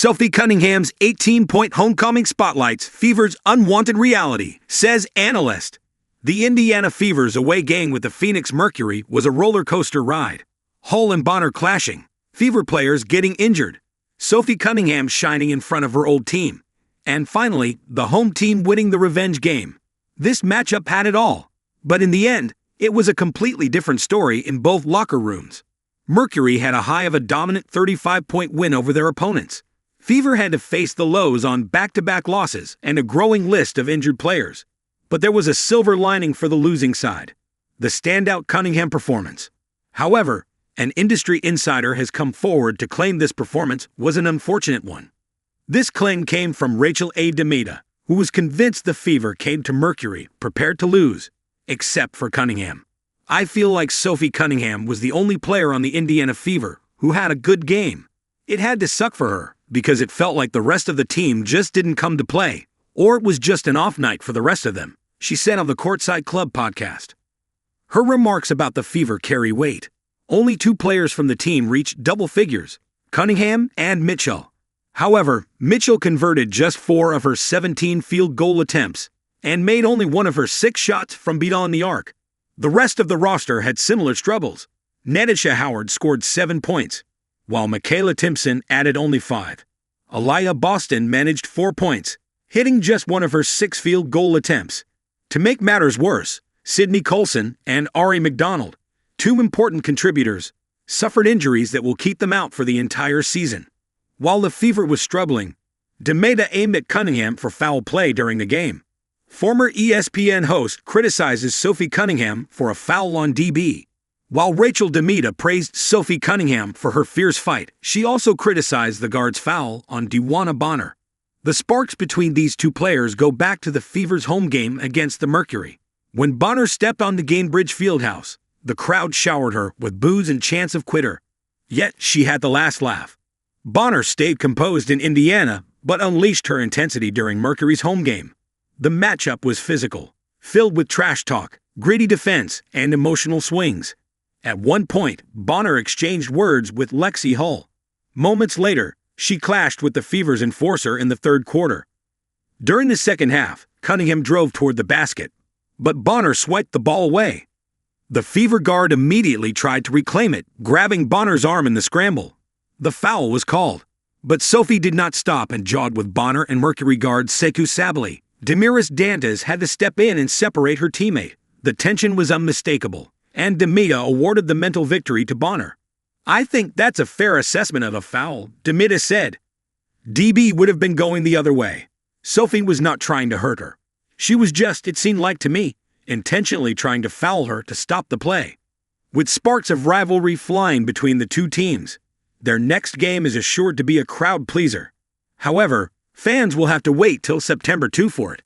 Sophie Cunningham's 18-point homecoming spotlights Fever's unwanted reality, says Analyst. The Indiana Fever's away game with the Phoenix Mercury was a roller coaster ride. Hull and Bonner clashing, Fever players getting injured, Sophie Cunningham shining in front of her old team, and finally, the home team winning the revenge game. This matchup had it all, but in the end, it was a completely different story in both locker rooms. Mercury had a high of a dominant 35-point win over their opponents. Fever had to face the lows on back-to-back losses and a growing list of injured players. But there was a silver lining for the losing side: the standout Cunningham performance. However, an industry insider has come forward to claim this performance was an unfortunate one. This claim came from Rachel A. Demita, who was convinced the Fever came to Mercury prepared to lose, except for Cunningham. "I feel like Sophie Cunningham was the only player on the Indiana Fever who had a good game. It had to suck for her, because it felt like the rest of the team just didn't come to play, or it was just an off night for the rest of them," she said on the Courtside Club podcast. Her remarks about the Fever carry weight. Only 2 players from the team reached double figures, Cunningham and Mitchell. However, Mitchell converted just 4 of her 17 field goal attempts and made only 1 of her 6 shots from beyond the arc. The rest of the roster had similar struggles. Netisha Howard scored 7 points, while Michaela Timpson added only 5. Aliyah Boston managed 4 points, hitting just 1 of her 6 field goal attempts. To make matters worse, Sydney Colson and Ari McDonald, 2 important contributors, suffered injuries that will keep them out for the entire season. While the Fever was struggling, Demita aimed at Cunningham for foul play during the game. Former ESPN host criticizes Sophie Cunningham for a foul on DB. While Rachel Demita praised Sophie Cunningham for her fierce fight, she also criticized the guard's foul on Dewana Bonner. The sparks between these 2 players go back to the Fever's home game against the Mercury. When Bonner stepped on the Gainbridge Fieldhouse, the crowd showered her with boos and chants of "Quitter." Yet she had the last laugh. Bonner stayed composed in Indiana, but unleashed her intensity during Mercury's home game. The matchup was physical, filled with trash talk, gritty defense, and emotional swings. At one point, Bonner exchanged words with Lexi Hull. Moments later, she clashed with the Fever's enforcer in the third quarter. During the second half, Cunningham drove toward the basket, but Bonner swiped the ball away. The Fever guard immediately tried to reclaim it, grabbing Bonner's arm in the scramble. The foul was called, but Sophie did not stop and jawed with Bonner and Mercury guard Sekou Sabally. Demiris Dantas had to step in and separate her teammate. The tension was unmistakable, and Demita awarded the mental victory to Bonner. "I think that's a fair assessment of a foul," Demita said. "DB would have been going the other way. Sophie was not trying to hurt her. She was just, it seemed like to me, intentionally trying to foul her to stop the play." With sparks of rivalry flying between the 2 teams, their next game is assured to be a crowd pleaser. However, fans will have to wait till September 2 for it.